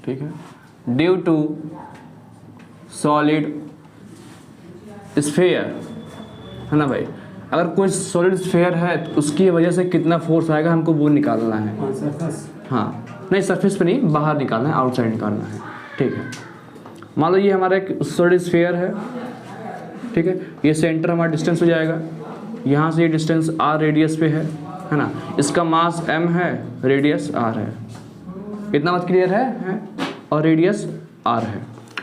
ठीक है, due to solid sphere, है ना भाई। अगर कोई सॉलिड स्फीयर है तो उसकी वजह से कितना फोर्स आएगा हमको वो निकालना है। हाँ, नहीं सरफेस पे नहीं, बाहर निकालना है, आउटसाइड निकालना है। ठीक है, मान लो ये हमारा एक सॉलिड स्फीयर है, ठीक है, ये सेंटर हमारा डिस्टेंस हो जाएगा, यहाँ से ये डिस्टेंस r रेडियस पे है ना। इसका मास m है, रेडियस r है। इतना बात क्लियर है? और रेडियस r है।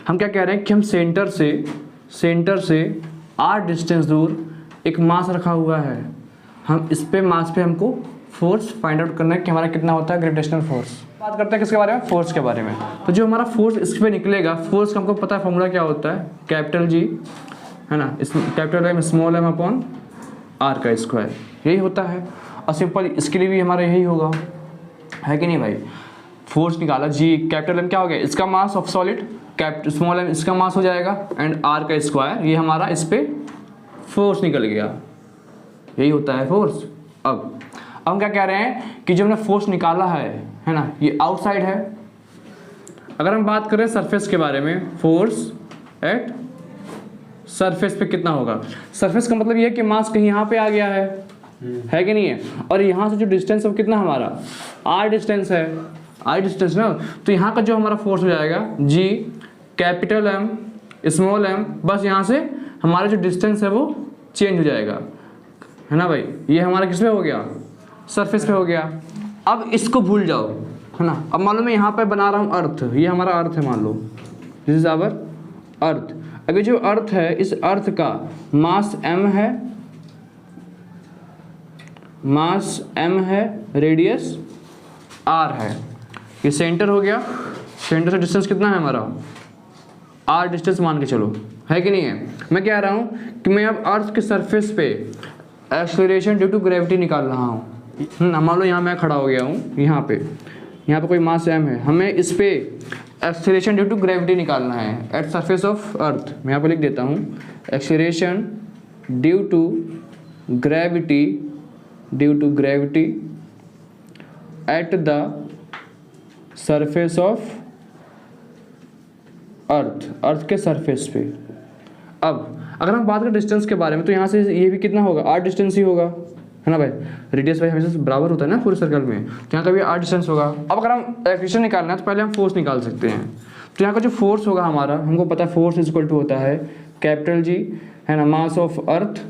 हम क्या कह रहे हैं कि हम सेंटर से r डिस्टेंस दूर एक मास रखा हुआ है, हम इस पे मास पे हमको फोर्स फाइंड आउट करना है कि हमारा कितना होता है ग्रेविटेशनल फोर्स। बात करते हैं किसके बारे में? फोर्स के बारे में। तो जो हमारा फोर्स इस पे निकलेगा, फोर्स का हमको पता है फॉर्मूला क्या होता है, कैपिटल G, है ना, capital M small m upon r का स्क्वायर, यही होता है। और सिंपल इसके लिए भी हमारा यही होगा, है कि नहीं भाई। फोर्स निकाला, G कैपिटल M क्या हो गया, इसका mass of solid, capital small m इसका मास हो जाएगा, एंड r का स्क्वायर, ये हमारा इस पे फोर्स निकल गया, यही होता है फोर्स। अब हम क्या कह रहे हैं कि जो हमने फोर्स निकाला है ना, ये आउटसाइड है। अगर हम बात करें सरफेस के बारे में, फोर्स एट सरफेस पे कितना होगा। सरफेस का मतलब ये है कि मास कहीं यहाँ पे आ गया है कि नहीं है। और यहाँ से जो डिस्टेंस है कितना हमारा r डिस्टेंस है, r डिस्टेंस ना, तो यहाँ का जो हमारा फोर्स हो जाएगा G capital M small m, बस यहाँ से हमारा जो डिस्टेंस है वो चेंज हो जाएगा, है ना भाई। ये हमारा किस पे हो गया, सरफेस पे हो गया। अब इसको भूल जाओ, है ना। अब मान लो मैं यहाँ पे बना रहा हूँ अर्थ, ये हमारा अर्थ है, मान लो दिस इज आवर अर्थ। अगर जो अर्थ है, इस अर्थ का मास m है, मास m है, रेडियस r है। ये सेंटर हो गया, सेंटर से डिस्टेंस कितना है हमारा, r डिस्टेंस मान के चलो, है कि नहीं है। मैं कह रहा हूँ कि मैं अब अर्थ के सरफेस पे एक्सेलरेशन ड्यू टू ग्रेविटी निकाल रहा हूँ। मान लो यहाँ मैं खड़ा हो गया हूँ, यहाँ पे कोई मास m है, हमें इस पे एक्सेलरेशन ड्यू टू ग्रेविटी निकालना है एट सरफेस ऑफ अर्थ। मैं यहाँ पे लिख देता हूँ acceleration due to gravity at the surface of Earth के सरफेस पे। अब अगर हम बात करें डिस्टेंस के बारे में, तो यहाँ से ये भी कितना होगा, r डिस्टेंस ही होगा, है ना भाई। रेडियस भाई हमेशा बराबर होता है ना पूरे सर्कल में, तो यहाँ का भी r डिस्टेंस होगा। अब अगर हम एक्सेलरेशन निकालना है तो पहले हम फोर्स निकाल सकते हैं। तो यहाँ का जो फोर्स होगा हमारा, हमको पता है फोर्स इक्वल टू होता है कैपिटल G, है ना, मास of earth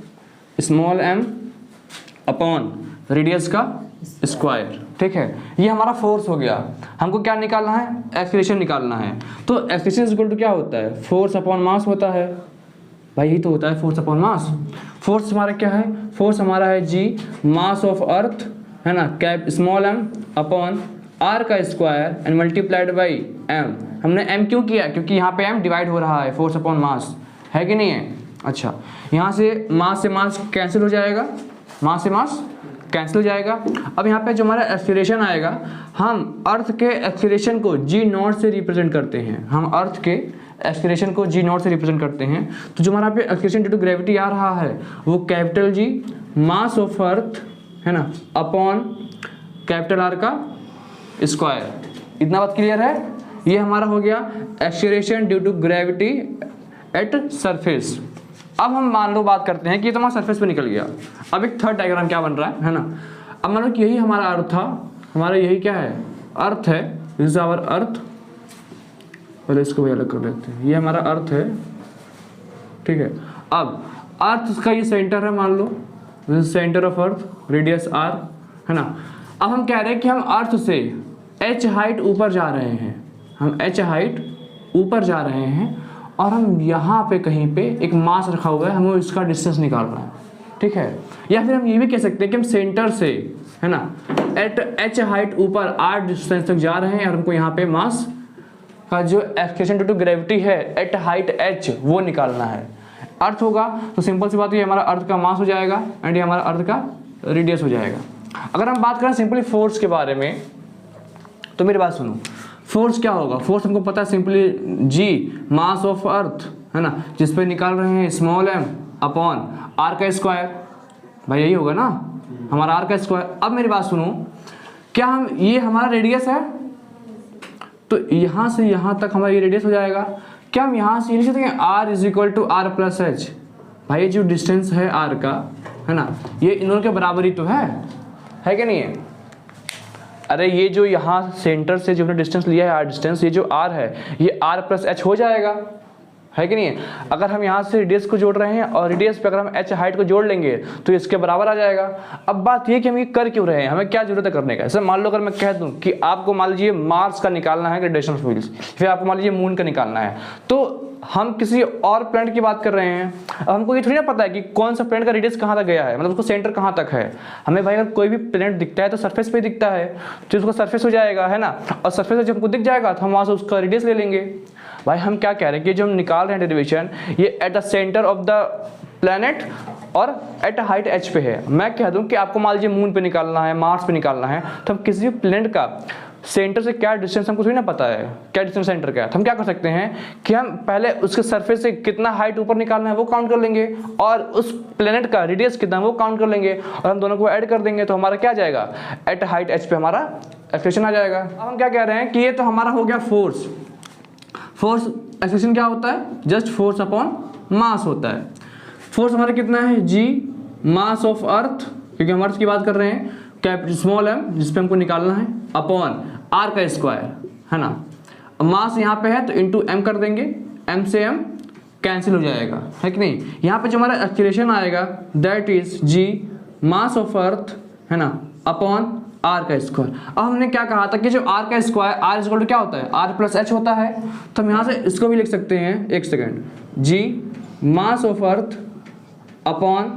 small m upon radius का स्क्वायर। ठीक है, ये हमारा फोर्स हो गया। हमको क्या निकालना है, एक्सेलरेशन निकालना है। तो एक्सेलरेशन इक्वल टू क्या होता है, फोर्स अपॉन मास होता है भाई, यही तो होता है फोर्स अपॉन मास। फोर्स हमारा क्या है, फोर्स हमारा है G मास ऑफ अर्थ, है ना, cap small m upon r का square and multiplied by m। हमने m क्यों किया, क्योंकि यहाँ पे m डिवाइड हो रहा है, फोर्स अपॉन मास, है कि नहीं है। अच्छा, यहाँ से मास कैंसिल हो जाएगा, मास से मास कैंसिल हो जाएगा। अब यहाँ पे जो हमारा एक्सेलरेशन आएगा, हम अर्थ के एक्सेलरेशन को g0 से रिप्रेजेंट करते हैं, हम अर्थ के एक्सेलरेशन को g0 से रिप्रेजेंट करते हैं। तो जो हमारा पे एक्सेलरेशन ड्यू टू ग्रेविटी आ रहा है वो capital G mass of Earth, है ना, अपॉन कैपिटल R का स्क्वायर। इतना बात क्लियर है। ये हमारा हो गया acceleration due to gravity at surface. अब हम मान लो बात करते हैं कि ये तो हमारा सरफेस पे निकल गया। अब एक थर्ड डायग्राम क्या बन रहा है ना। अब मान लो कि यही हमारा अर्थ था, हमारा यही क्या है, अर्थ है, दिस इज आवर अर्थ। पहले इसको भी अलग कर लेते हैं, ये हमारा अर्थ है, ठीक है। अब अर्थ का ये सेंटर है, मान लो this is centre of earth, radius r, है ना। अब हम कह रहे हैं कि हम अर्थ से h हाइट ऊपर जा रहे हैं, हम h हाइट ऊपर जा रहे हैं और हम यहाँ पे कहीं पे एक मास रखा हुआ है, हमें इसका डिस्टेंस निकालना है, ठीक है। या फिर हम ये भी कह सकते हैं कि हम सेंटर से, है ना, एट h हाइट ऊपर r डिस्टेंस तक जा रहे हैं और हमको यहाँ पे मास का जो एक्सेलरेशन ड्यू टू ग्रेविटी है एट हाइट h वो निकालना है। अर्थ होगा तो सिंपल सी बात, ये हमारा अर्थ का मास हो जाएगा एंड ये हमारा अर्थ का रेडियस हो जाएगा। अगर हम बात करें सिंपली फोर्स के बारे में, तो मेरी बात सुनो, फोर्स क्या होगा, फोर्स हमको पता है simply G mass of Earth, है ना, जिस पे निकाल रहे हैं स्मॉल m अपॉन r का स्क्वायर, भाई यही होगा ना हमारा r का स्क्वायर। अब मेरी बात सुनो, क्या हम, ये हमारा रेडियस है, तो यहाँ से यहाँ तक हमारा ये रेडियस हो जाएगा। क्या हम यहाँ से ये लिख सकते हैं r is equal to R plus H. भाई ये जो डिस्टेंस है r का, है ना, ये इन दोनों के बराबर ही तो है कि नहीं है? अरे ये जो यहाँ सेंटर से जो हमने डिस्टेंस लिया है r डिस्टेंस, ये जो r है ये r प्लस एच हो जाएगा, है कि नहीं है? अगर हम यहाँ से रेडियस को जोड़ रहे हैं और रेडियस पे अगर हम h हाइट को जोड़ लेंगे तो इसके बराबर आ जाएगा। अब बात ये कि हम ये कर क्यों रहे हैं, हमें क्या जरूरत है करने का? जैसे मान लो अगर मैं कह दूं कि आपको मान लीजिए मार्स का निकालना है ग्रेविटेशनल फील्ड, फिर आपको मान लीजिए मून का निकालना है, तो हम किसी और प्लैनेट की बात कर रहे हैं। अब हमको ये थोड़ी ना पता है कि कौन सा प्लैनेट का रेडियस कहाँ तक गया है, मतलब उसको सेंटर कहाँ तक है। हमें भाई अगर कोई भी प्लैनेट दिखता है तो सरफेस पे दिखता है, तो उसका सरफेस हो जाएगा, है ना, और सरफेस से जब हमको दिख जाएगा तो हम वहाँ से उसका रेडियस ले लेंगे। भाई हम क्या कह रहे हैं कि जो हम निकाल रहे हैं डेरिवेशन, ये at the centre of the planet और एट हाइट h पे है। मैं कह दूं कि आपको मान लीजिए मून पे निकालना है, मार्स पे निकालना है, तो हम किसी भी प्लैनेट का सेंटर से क्या डिस्टेंस हमको थोड़ी ना पता है, क्या डिस्टेंस सेंटर का है। तो हम क्या कर सकते हैं कि हम पहले उसके सरफेस से कितना हाइट ऊपर निकालना है वो काउंट कर लेंगे, और उस प्लैनेट का रेडियस कितना है वो काउंट कर लेंगे, और हम दोनों को ऐड कर देंगे, तो हमारा क्या जाएगा, एट हाइट h पे हमारा एक्सप्रेशन आ जाएगा। अब हम क्या कह रहे हैं कि ये तो हमारा हो गया फोर्स। फोर्स एक्सप्रेशन क्या होता है, जस्ट फोर्स अपॉन मास होता है। फोर्स हमारा कितना है, g मास ऑफ अर्थ, क्योंकि हम अर्थ की बात कर रहे हैं, कैपिटल स्मॉल m जिसपे हमको निकालना है, अपॉन r का स्क्वायर, है ना। मास यहाँ पे है तो इंटू m कर देंगे, m से m कैंसिल हो जाएगा, है कि नहीं। यहाँ पे जो हमारा एक्सीलरेशन आएगा that is g mass of Earth, है ना, अपॉन r का स्क्वायर। अब हमने क्या कहा था कि जो r का स्क्वायर, r इक्वल टू क्या होता है, r प्लस h होता है। तो हम यहाँ से इसको भी लिख सकते हैं, एक second, g mass of earth upon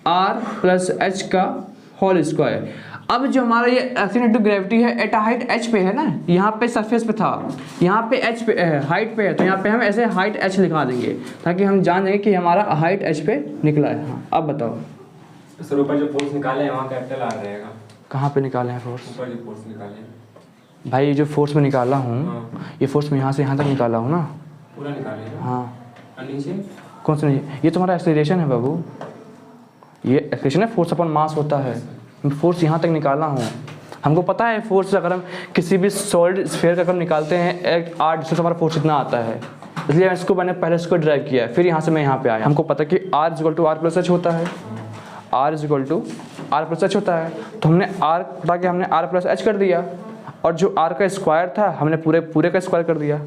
r plus h का होल स्क्वायर। अब जो हमारा ये एक्शन टू ग्रेविटी है एट हाइट h पे है ना, यहाँ पे सरफेस पे था, यहाँ पे h पे है, हाइट पे है, तो यहाँ पे हम ऐसे हाइट h लिखा देंगे ताकि हम जान जाएंगे कि हमारा हाइट h पे निकला है। हाँ अब बताओ सर, ऊपर जो फोर्स निकाले हैं वहाँ कैपिटल R रहेगा। कहाँ पे निकाले हैं फोर्स? ऊपर जो फोर्स निकाले हैं भाई ये जो फोर्स में निकाला हूँ, ये फोर्स में यहाँ से यहाँ तक निकाला हूँ ना, पूरा निकाले हैं। हाँ, और नीचे कौन सा नहीं, ये तुम्हारा एक्सीलरेशन है बाबू, ये एक्सीलरेशन है, फोर्स अपॉन मास होता है। फोर्स यहाँ तक निकाला हूँ, हमको पता है फोर्स अगर हम किसी भी सॉलिड स्फीयर का अगर डिस्टेंस हमारा फोर्स इतना आता है, इसलिए इसको मैंने पहले इसको ड्राइव किया, फिर यहाँ से मैं यहाँ पे आया। हमको पता है कि r equal to R plus H होता है, r equal to R plus H होता है, तो हमने r पता कि हमने r प्लस एच कर दिया, और जो r का स्क्वायर था हमने पूरे का स्क्वायर कर दिया।